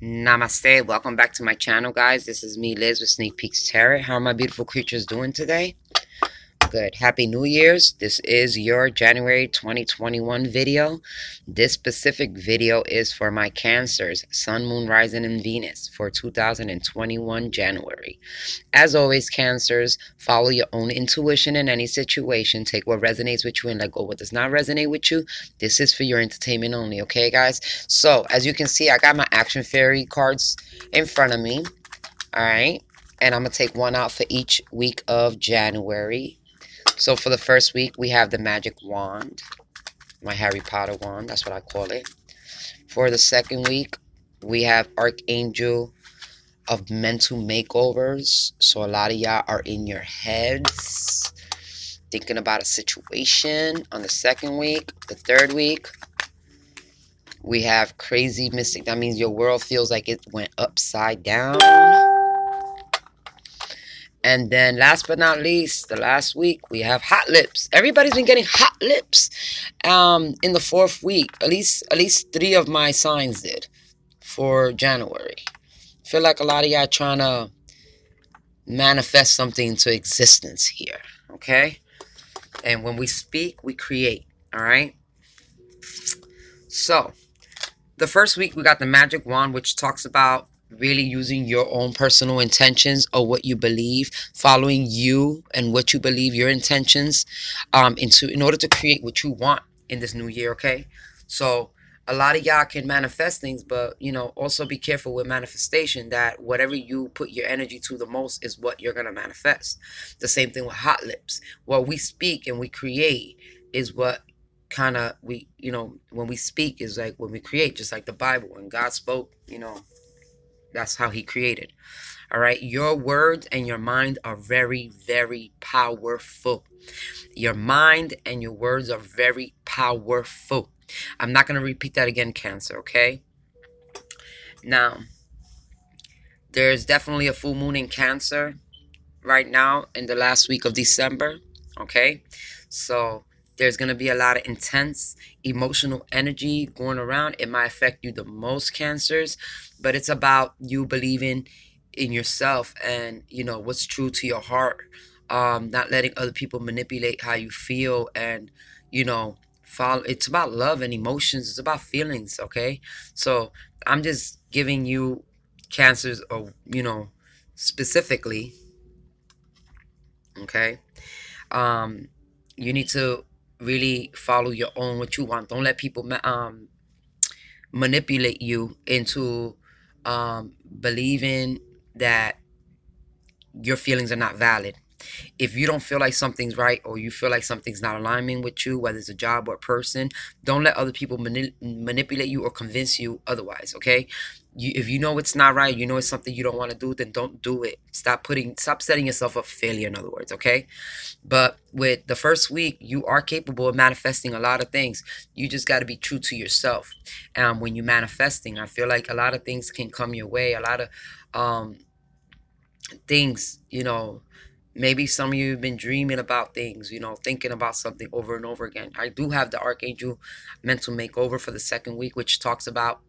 Namaste. Welcome back to my channel, guys. This is me, Liz, with Sneak Peeks Tarot. How are my beautiful creatures doing today? Good. Happy New Year's. This is your January 2021 video. This specific video is for my Cancers, Sun, Moon, Rising, and Venus for 2021 January. As always, Cancers, follow your own intuition in any situation. Take what resonates with you and let go what does not resonate with you. This is for your entertainment only, okay, guys? So, as you can see, I got my Action Fairy cards in front of me, all right? And I'm going to take one out for each week of January. So for the first week, we have the Magic Wand, my Harry Potter wand, that's what I call it. For the second week, we have Archangel of Mental Makeovers. So a lot of y'all are in your heads, thinking about a situation on the second week. The third week, we have Crazy Mystic. That means your world feels like it went upside down. And then last but not least, the last week, we have hot lips. Everybody's been getting hot lips in the fourth week. At least 3 of my signs did for January. I feel like a lot of y'all trying to manifest something into existence here, okay? And when we speak, we create, all right? So, the first week, we got the Magic Wand, which talks about really using your own personal intentions or what you believe, following you and what you believe, your intentions, in order to create what you want in this new year, okay? So a lot of y'all can manifest things, but also be careful with manifestation, that whatever you put your energy to the most is what you're gonna manifest. The same thing with hot lips. What we speak and we create is what kind of when we speak is like when we create, just like the Bible. When God spoke, that's how he created. All right. Your words and your mind are very, very powerful. Your mind and your words are very powerful. I'm not going to repeat that again, Cancer. Okay. Now, there's definitely a full moon in Cancer right now in the last week of December. Okay. So there's going to be a lot of intense emotional energy going around. It might affect you the most, Cancers, but it's about you believing in yourself and, what's true to your heart. Not letting other people manipulate how you feel and, follow. It's about love and emotions. It's about feelings, okay? So I'm just giving you, Cancers, or, specifically, okay? You need to really follow your own what you want. Don't let people manipulate you into believing that your feelings are not valid. If you don't feel like something's right, or you feel like something's not aligning with you, whether it's a job or a person, don't let other people manipulate you or convince you otherwise, okay? If you know it's not right, it's something you don't want to do, then don't do it. Stop setting yourself up for failure, in other words, okay? But with the first week, you are capable of manifesting a lot of things. You just got to be true to yourself. When you're manifesting, I feel like a lot of things can come your way. A lot of things, maybe some of you have been dreaming about things, thinking about something over and over again. I do have the Archangel Mental Makeover for the second week, which talks about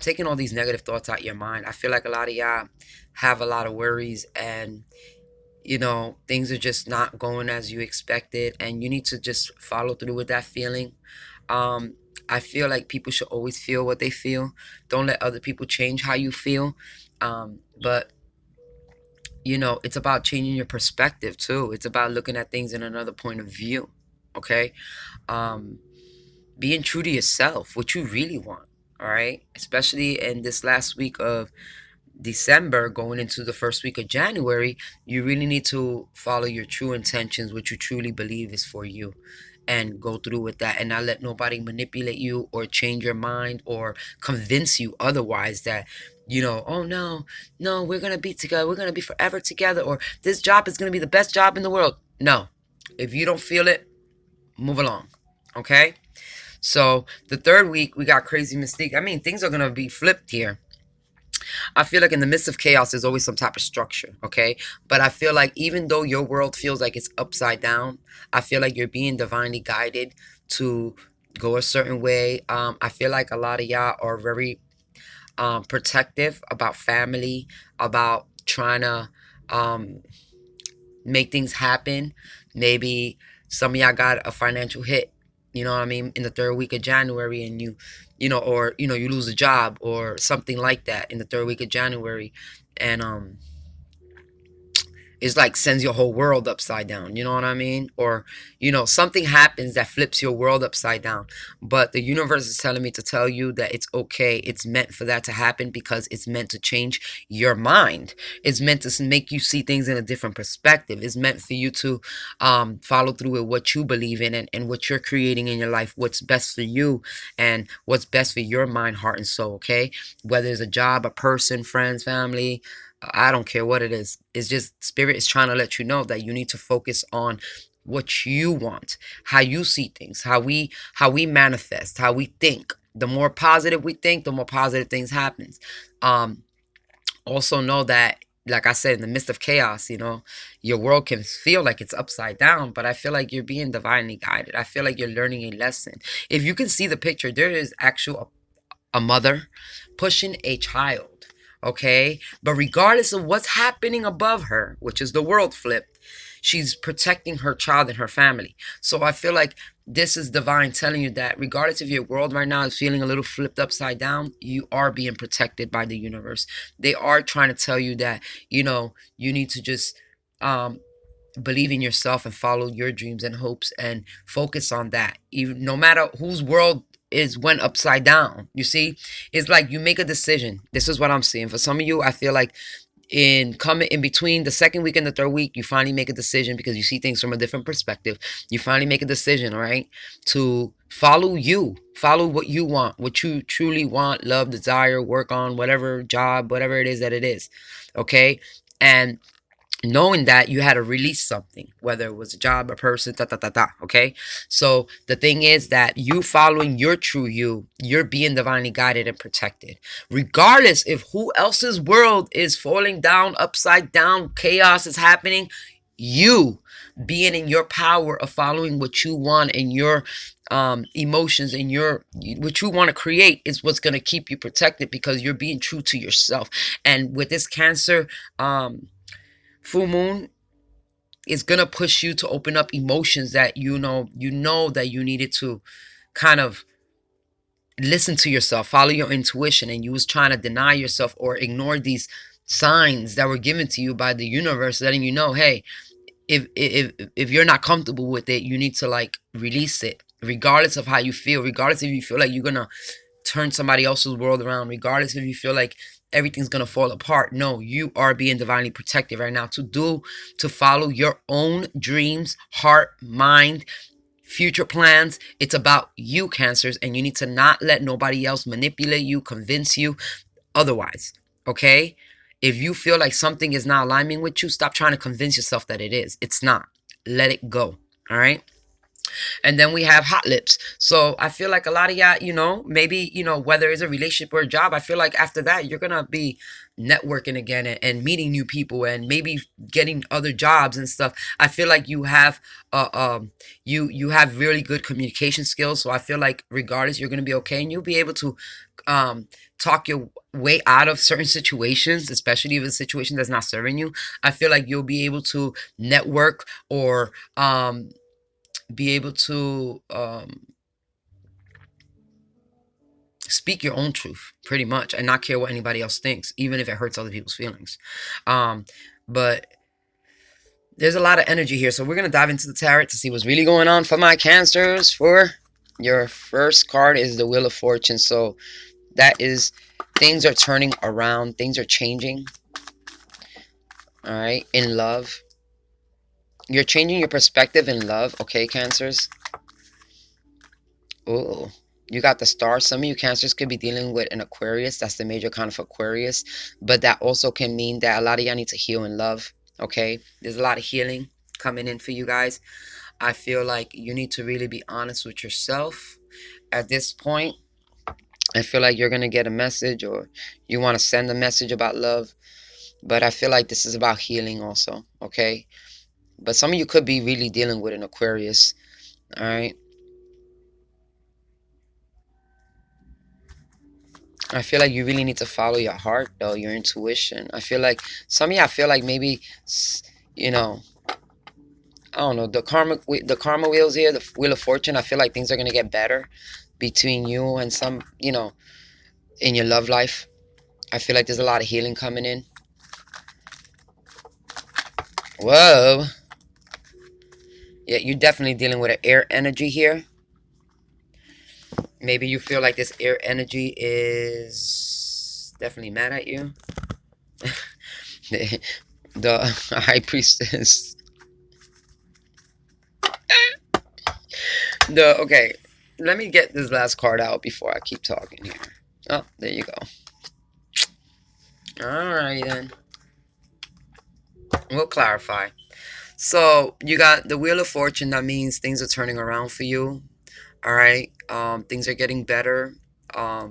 taking all these negative thoughts out your mind. I feel like a lot of y'all have a lot of worries, and things are just not going as you expected, and you need to just follow through with that feeling. I feel like people should always feel what they feel. Don't let other people change how you feel. But it's about changing your perspective too. It's about looking at things in another point of view, okay? Being true to yourself, what you really want, all right? Especially in this last week of December, going into the first week of January, you really need to follow your true intentions, what you truly believe is for you, and go through with that, and not let nobody manipulate you or change your mind or convince you otherwise, that oh no, we're gonna be together, we're gonna be forever together, or this job is gonna be the best job in the world. No, if you don't feel it, move along, okay? So the third week, we got Crazy Mystique. I mean, things are gonna be flipped here. I feel like in the midst of chaos, there's always some type of structure, okay? But I feel like even though your world feels like it's upside down, I feel like you're being divinely guided to go a certain way. I feel like a lot of y'all are very protective about family, about trying to um, make things happen. Maybe some of y'all got a financial hit, you know what I mean, in the third week of January, and or you lose a job or something like that in the third week of January, and it's like sends your whole world upside down, you know what I mean? Or something happens that flips your world upside down, but the universe is telling me to tell you that it's okay. It's meant for that to happen because it's meant to change your mind. It's meant to make you see things in a different perspective. It's meant for you to follow through with what you believe in, and what you're creating in your life, what's best for you and what's best for your mind, heart, and soul. Okay, whether it's a job, a person, friends, family, I don't care what it is. It's just spirit is trying to let you know that you need to focus on what you want, how you see things, how we manifest, how we think. The more positive we think, the more positive things happens. Um, Also know that, like I said, in the midst of chaos, your world can feel like it's upside down, but I feel like you're being divinely guided. I feel like you're learning a lesson. If you can see the picture, there is actual a mother pushing a child. Okay, but regardless of what's happening above her, which is the world flipped, she's protecting her child and her family. So I feel like this is divine telling you that regardless if your world right now is feeling a little flipped upside down, you are being protected by the universe. They are trying to tell you that you need to just um believe in yourself and follow your dreams and hopes and focus on that, even no matter whose world is went upside down. You see, it's like you make a decision. This is what I'm seeing for some of you. I feel like in coming in between the second week and the third week, you finally make a decision because you see things from a different perspective. You finally make a decision, all right, to follow what you want, what you truly want, love, desire, work on, whatever job, whatever it is that it is. Okay, and knowing that you had to release something, whether it was a job, a person, okay? So the thing is that you following your true you're being divinely guided and protected. Regardless if who else's world is falling down, upside down, chaos is happening, you being in your power of following what you want and your emotions and your what you want to create is what's going to keep you protected because you're being true to yourself. And with this Cancer full moon is gonna push you to open up emotions that you know that you needed to kind of listen to yourself, follow your intuition, and you was trying to deny yourself or ignore these signs that were given to you by the universe, letting you know, hey, if you're not comfortable with it, you need to like release it, regardless of how you feel, regardless if you feel like you're gonna turn somebody else's world around, regardless if you feel like everything's gonna fall apart. No, you are being divinely protected right now to follow your own dreams, heart, mind, future plans. It's about you, Cancers, and you need to not let nobody else manipulate you, convince you otherwise. Okay, if you feel like something is not aligning with you, stop trying to convince yourself that it is. It's not. Let it go. All right. And then we have hot lips. So I feel like a lot of y'all, maybe, whether it's a relationship or a job, I feel like after that, you're going to be networking again and meeting new people and maybe getting other jobs and stuff. I feel like you have, you have really good communication skills. So I feel like regardless, you're going to be okay and you'll be able to, talk your way out of certain situations, especially if it's a situation that's not serving you. I feel like you'll be able to network or, be able to speak your own truth pretty much and not care what anybody else thinks, even if it hurts other people's feelings. But there's a lot of energy here, so we're going to dive into the tarot to see what's really going on for my Cancers. For your first card is the Wheel of Fortune. So that is things are turning around, things are changing. All right, in love, you're changing your perspective in love. Okay, Cancers. Oh, you got the Star. Some of you Cancers could be dealing with an Aquarius. That's the major kind of Aquarius. But that also can mean that a lot of y'all need to heal in love. Okay, there's a lot of healing coming in for you guys. I feel like you need to really be honest with yourself at this point. I feel like you're going to get a message or you want to send a message about love. But I feel like this is about healing also. Okay, but some of you could be really dealing with an Aquarius. All right. I feel like you really need to follow your heart, though, your intuition. I feel like some of you, I feel like maybe, you know, I don't know, the karma wheels here, the wheel of fortune. I feel like things are gonna get better between you and some, in your love life. I feel like there's a lot of healing coming in. Whoa. Yeah, you're definitely dealing with an air energy here. Maybe you feel like this air energy is definitely mad at you. The high priestess. Okay, let me get this last card out before I keep talking here. Oh, there you go. Alright then. We'll clarify. So you got the Wheel of Fortune. That means things are turning around for you. Alright. Things are getting better. I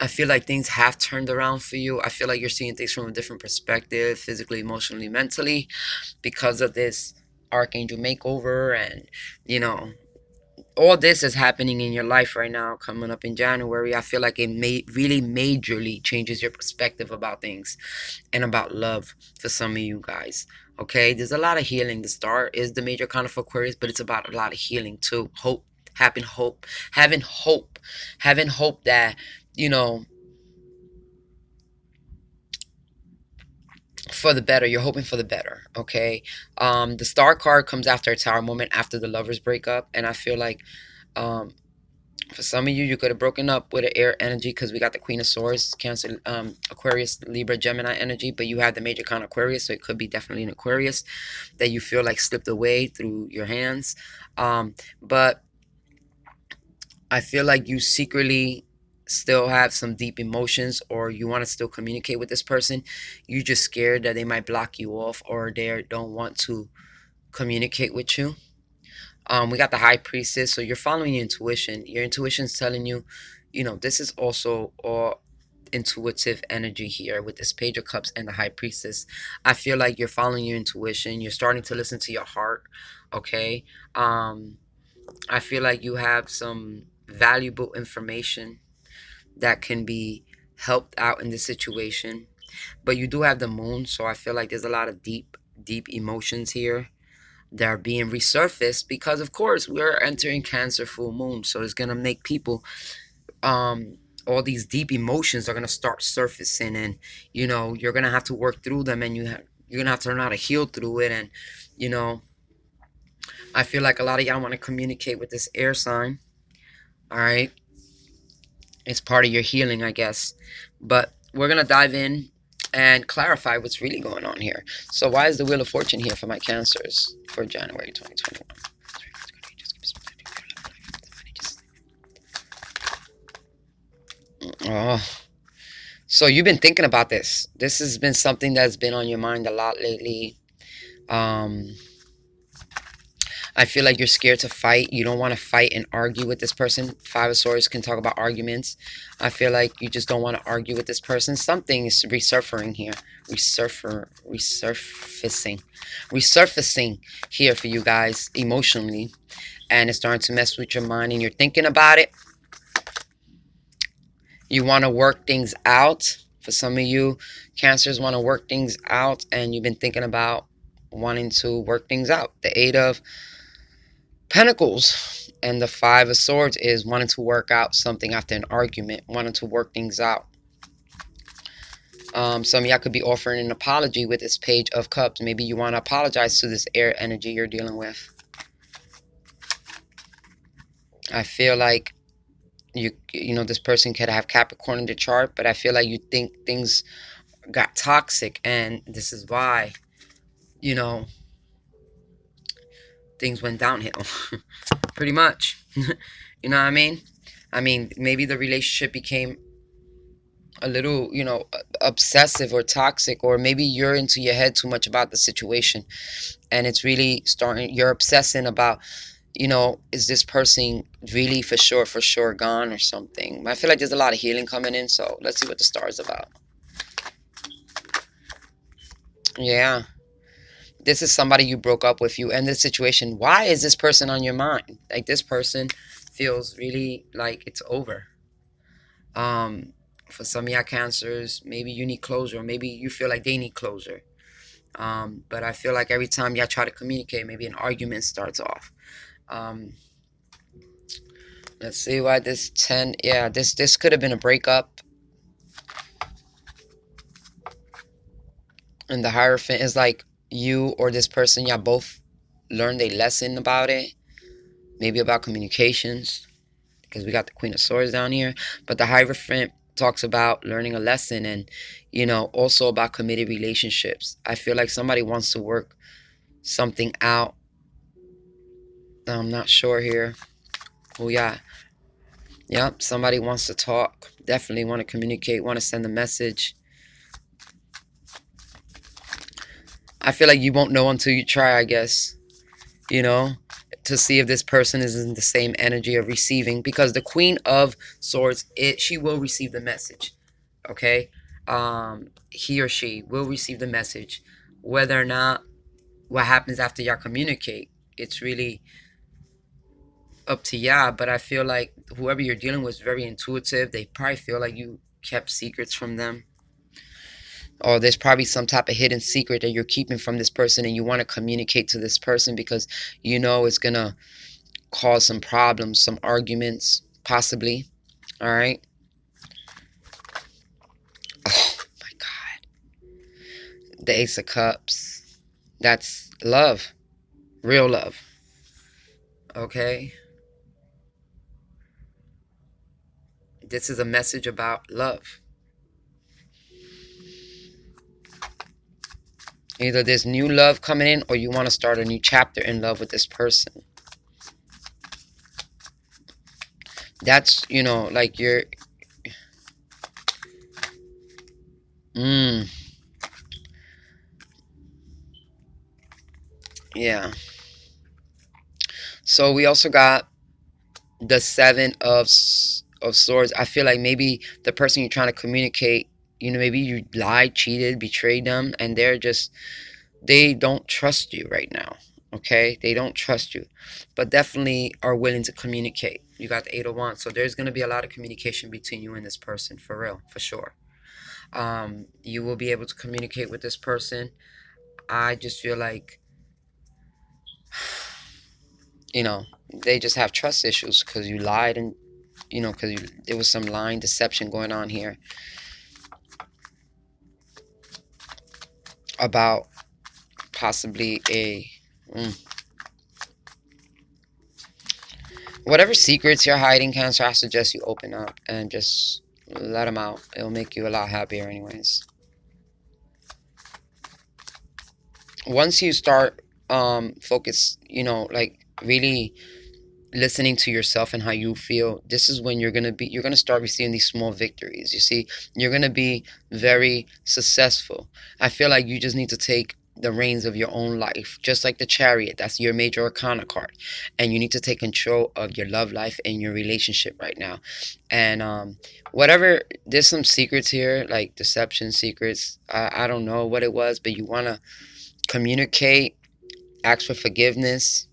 feel like things have turned around for you. I feel like you're seeing things from a different perspective, physically, emotionally, mentally, because of this Archangel makeover. And, all this is happening in your life right now, coming up in January. I feel like it really majorly changes your perspective about things and about love for some of you guys. Okay, there's a lot of healing. The star is the major kind of Aquarius, but it's about a lot of healing too. Hope, having hope, having hope that, for the better. You're hoping for the better. Okay. The star card comes after a tower moment, after the lovers break up, and I feel like, for some of you, you could have broken up with an air energy, because we got the Queen of Swords, Cancer, Aquarius, Libra, Gemini energy, but you have the major kind of Aquarius, so it could be definitely an Aquarius that you feel like slipped away through your hands. But I feel like you secretly still have some deep emotions, or you want to still communicate with this person. You're just scared that they might block you off, or they don't want to communicate with you. We got the High Priestess, so you're following your intuition. Your intuition's telling you, this is also all intuitive energy here with this Page of Cups and the High Priestess. I feel like you're following your intuition. You're starting to listen to your heart. Okay. I feel like you have some valuable information that can be helped out in this situation. But you do have the moon, so I feel like there's a lot of deep emotions here that are being resurfaced, because of course we're entering Cancer full moon, so it's gonna make people, all these deep emotions are gonna start surfacing, and you're gonna have to work through them, and you're gonna have to learn how to heal through it. And I feel like a lot of y'all want to communicate with this air sign. All right, it's part of your healing, I guess. But we're gonna dive in and clarify what's really going on here. So why is the Wheel of Fortune here for my Cancers for January 2021? Oh, so you've been thinking about this. This has been something that's been on your mind a lot lately. I feel like you're scared to fight. You don't want to fight and argue with this person. Five of Swords can talk about arguments. I feel like you just don't want to argue with this person. Something is resurfacing here. Resurfacing here for you guys emotionally. And it's starting to mess with your mind, and you're thinking about it. You want to work things out. For some of you, Cancers want to work things out, and you've been thinking about wanting to work things out. The Eight of Pentacles and the Five of Swords is wanting to work out something after an argument, wanting to work things out. Some of y'all could be offering an apology with this Page of Cups. Maybe you want to apologize to this air energy you're dealing with. I feel like this person could have Capricorn in the chart, but I feel like you think things got toxic, and this is why, things went downhill. Pretty much. You know what I mean? I mean, maybe the relationship became a little, obsessive or toxic, or maybe you're into your head too much about the situation, and it's really you're obsessing about, is this person really for sure gone or something. I feel like there's a lot of healing coming in, so let's see what the star is about. Yeah. This is somebody you broke up with. You end this situation. Why is this person on your mind? Like, this person feels really like it's over. For some of y'all cancers, maybe you need closure, or maybe you feel like they need closure. But I feel like every time y'all try to communicate, maybe an argument starts off. Um, let's see why this 10. Yeah, this could have been a breakup. And the Hierophant is like you or this person, y'all both learned a lesson about it. Maybe about communications, because we got the Queen of Swords down here. But the Hierophant talks about learning a lesson, and also about committed relationships. I feel like somebody wants to work something out. I'm not sure here. Oh yeah. Yep, somebody wants to talk. Definitely want to communicate, want to send a message. I feel like you won't know until you try, I guess. To see if this person is in the same energy of receiving, because the Queen of Swords, she will receive the message. Okay? He or she will receive the message. Whether or not what happens after y'all communicate, it's really up to y'all. But I feel like whoever you're dealing with is very intuitive. They probably feel like you kept secrets from them, or there's probably some type of hidden secret that you're keeping from this person, and you want to communicate to this person because it's gonna cause some problems, some arguments, possibly. All right. Oh my God. The Ace of Cups. That's love. Real love. Okay. This is a message about love. Either there's new love coming in, or you want to start a new chapter in love with this person. That's, like you're... Yeah. So we also got the Seven of Swords. I feel like maybe the person you're trying to communicate, maybe you lied, cheated, betrayed them, and they don't trust you right now. Okay, they don't trust you, but definitely are willing to communicate. You got the Eight of Wands, so there's gonna be a lot of communication between you and this person, for real, for sure. You will be able to communicate with this person. I just feel like they just have trust issues because you lied, and because there was some lying, deception going on here about possibly whatever secrets you're hiding, Cancer. I suggest you open up and just let them out. It'll make you a lot happier anyways. Once you start focus, like really listening to yourself and how you feel, this is when you're gonna start receiving these small victories. You see, you're gonna be very successful. I feel like you just need to take the reins of your own life, just like the Chariot. That's your major arcana card, and you need to take control of your love life and your relationship right now. And whatever, there's some secrets here, like deception secrets. I don't know what it was, but you want to communicate, ask for forgiveness.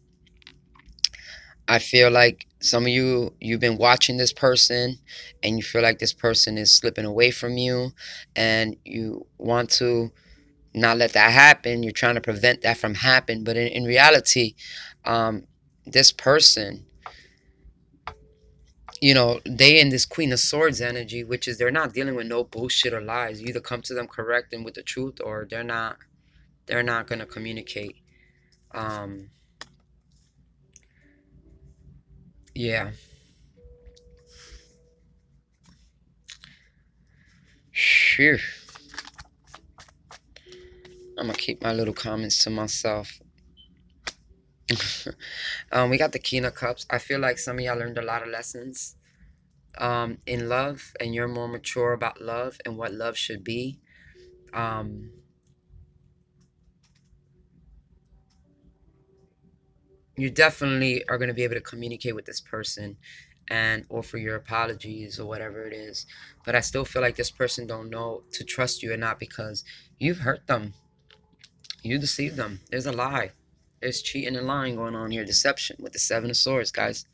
I feel like some of you've been watching this person, and you feel like this person is slipping away from you, and you want to not let that happen. You're trying to prevent that from happening, but in reality, this person, they in this Queen of Swords energy, which is they're not dealing with no bullshit or lies. You either come to them correct and with the truth, or they're not gonna communicate. Yeah. Phew. I'm gonna keep my little comments to myself. We got the King of Cups. I feel like some of y'all learned a lot of lessons in love, and you're more mature about love and what love should be. You definitely are going to be able to communicate with this person and offer your apologies or whatever it is. But I still feel like this person don't know to trust you or not, because you've hurt them. You deceived them. There's a lie. There's cheating and lying going on here. Deception with the Seven of Swords, guys.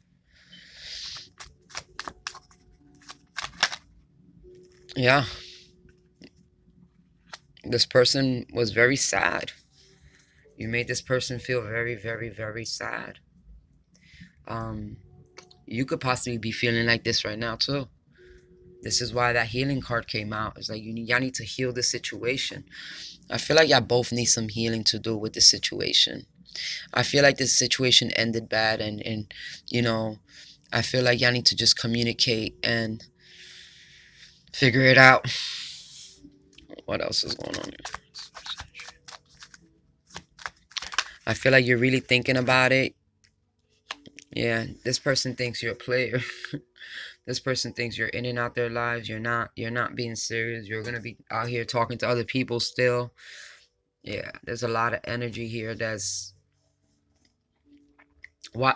Yeah, this person was very sad. You made this person feel very, very, very sad. Um, you could possibly be feeling like this right now too. This is why that healing card came out. It's like y'all need to heal the situation. I feel like y'all both need some healing to do with the situation. I feel like this situation ended bad, and you know, I feel like y'all need to just communicate and figure it out. What else is going on here? I feel like you're really thinking about it. Yeah, this person thinks you're a player. This person thinks you're in and out their lives. You're not being serious. You're gonna be out here talking to other people still. Yeah, there's a lot of energy here that's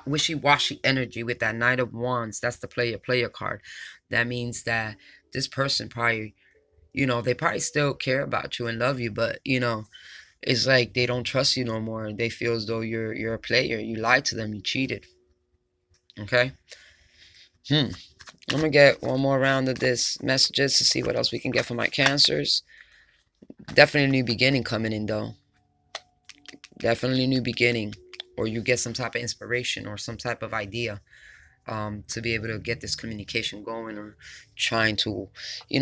wishy-washy energy with that Knight of Wands. That's the player card. That means that this person probably, they probably still care about you and love you, but it's like they don't trust you no more. They feel as though you're a player. You lied to them. You cheated. Okay. I'm gonna get one more round of this messages to see what else we can get for my Cancers. Definitely a new beginning coming in though. Definitely a new beginning, or you get some type of inspiration or some type of idea to be able to get this communication going, or trying to,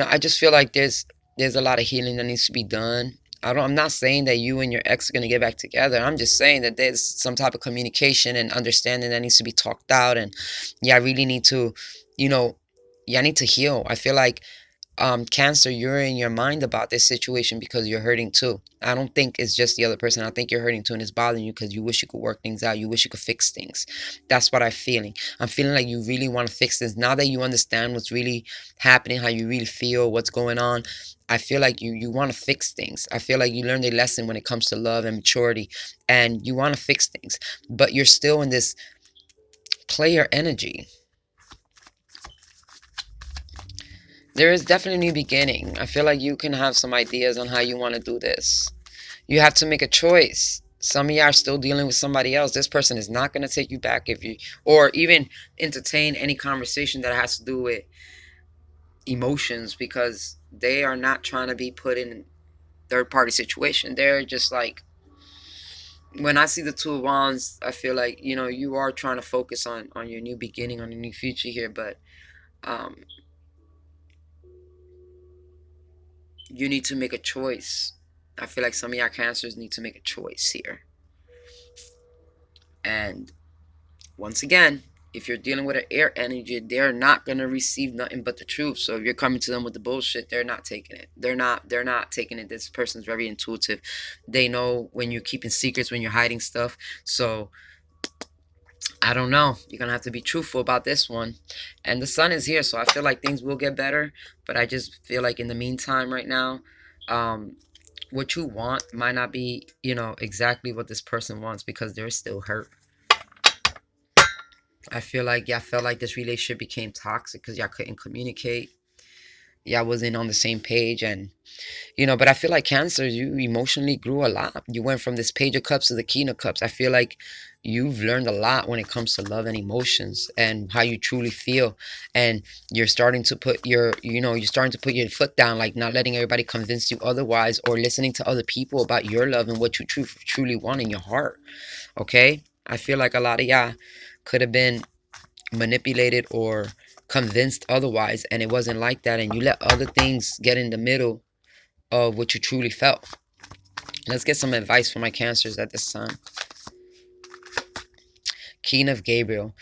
I just feel like there's a lot of healing that needs to be done. I'm not saying that you and your ex are going to get back together. I'm just saying that there's some type of communication and understanding that needs to be talked out. And yeah, I really need to, you know, yeah, I need to heal. I feel like Cancer, you're in your mind about this situation because you're hurting too. I don't think it's just the other person. I think you're hurting too, and it's bothering you because you wish you could work things out. You wish you could fix things. That's what I'm feeling. I'm feeling like you really want to fix this. Now that you understand what's really happening, how you really feel, what's going on, I feel like you want to fix things. I feel like you learned a lesson when it comes to love and maturity, and you want to fix things, but you're still in this player energy. There is definitely a new beginning. I feel like you can have some ideas on how you want to do this. You have to make a choice. Some of you are still dealing with somebody else. This person is not going to take you back if you, or even entertain any conversation that has to do with emotions, because they are not trying to be put in third party situation. They're just like, when I see the Two of Wands, I feel like, you are trying to focus on your new beginning, on your new future here, but um, you need to make a choice. I feel like some of your Cancers need to make a choice here. And once again, if you're dealing with an air energy, they're not gonna receive nothing but the truth. So if you're coming to them with the bullshit, they're not taking it. They're not taking it. This person's very intuitive. They know when you're keeping secrets, when you're hiding stuff. So I don't know. You're gonna have to be truthful about this one. And the sun is here, so I feel like things will get better. But I just feel like in the meantime right now, what you want might not be, exactly what this person wants, because they're still hurt. I feel like y'all felt like this relationship became toxic because y'all couldn't communicate. Y'all wasn't on the same page, and but I feel like Cancer, you emotionally grew a lot. You went from this Page of Cups to the King of Cups. I feel like you've learned a lot when it comes to love and emotions and how you truly feel, and you're starting to put your foot down, like not letting everybody convince you otherwise, or listening to other people about your love and what you truly want in your heart. Okay, I feel like a lot of y'all could have been manipulated or convinced otherwise, and it wasn't like that, and you let other things get in the middle of what you truly felt. Let's get some advice for my Cancers at this time. King of Gabriel.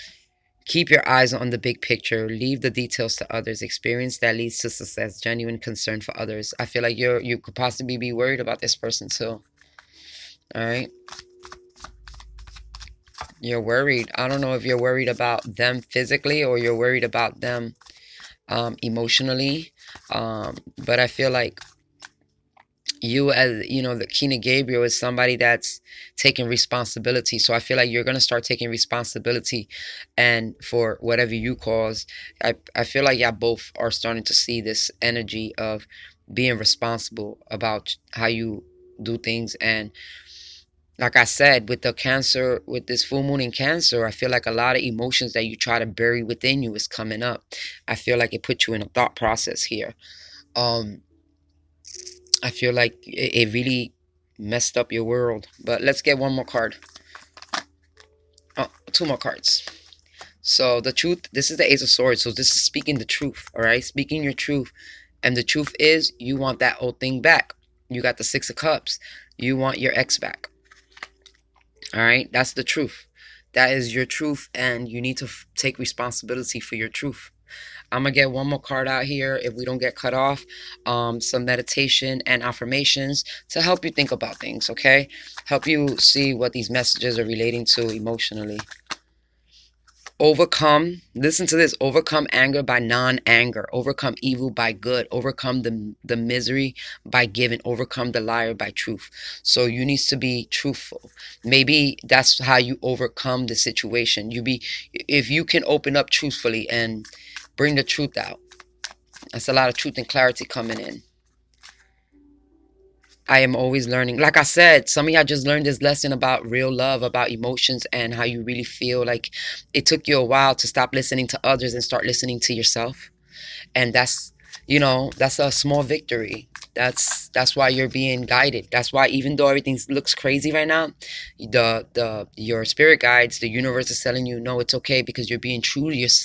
Keep your eyes on the big picture. Leave the details to others. Experience that leads to success. Genuine concern for others. I feel like you could possibly be worried about this person too. All right. You're worried. I don't know if you're worried about them physically or you're worried about them emotionally. But I feel like you, as the King of Gabriel, is somebody that's taking responsibility. So I feel like you're going to start taking responsibility, and for whatever you cause. I feel like y'all both are starting to see this energy of being responsible about how you do things. And like I said, with the Cancer, with this full moon in Cancer, I feel like a lot of emotions that you try to bury within you is coming up. I feel like it put you in a thought process here. Um, I feel like it really messed up your world. But let's get one more card. Oh, two more cards. So the truth, this is the Ace of Swords. So this is speaking the truth, all right? Speaking your truth. And the truth is you want that old thing back. You got the Six of Cups. You want your ex back. All right? That's the truth. That is your truth, and you need to take responsibility for your truth. I'm going to get one more card out here if we don't get cut off. Some meditation and affirmations to help you think about things, okay? Help you see what these messages are relating to emotionally. Overcome, listen to this, overcome anger by non-anger, overcome evil by good, overcome the misery by giving, overcome the liar by truth. So you need to be truthful. Maybe that's how you overcome the situation. If you can open up truthfully and bring the truth out. That's a lot of truth and clarity coming in. I am always learning. Like I said, some of y'all just learned this lesson about real love, about emotions, and how you really feel. Like it took you a while to stop listening to others and start listening to yourself. And that's, that's a small victory. That's why you're being guided. That's why even though everything looks crazy right now, your spirit guides, the universe is telling you, no, it's okay because you're being true to yourself.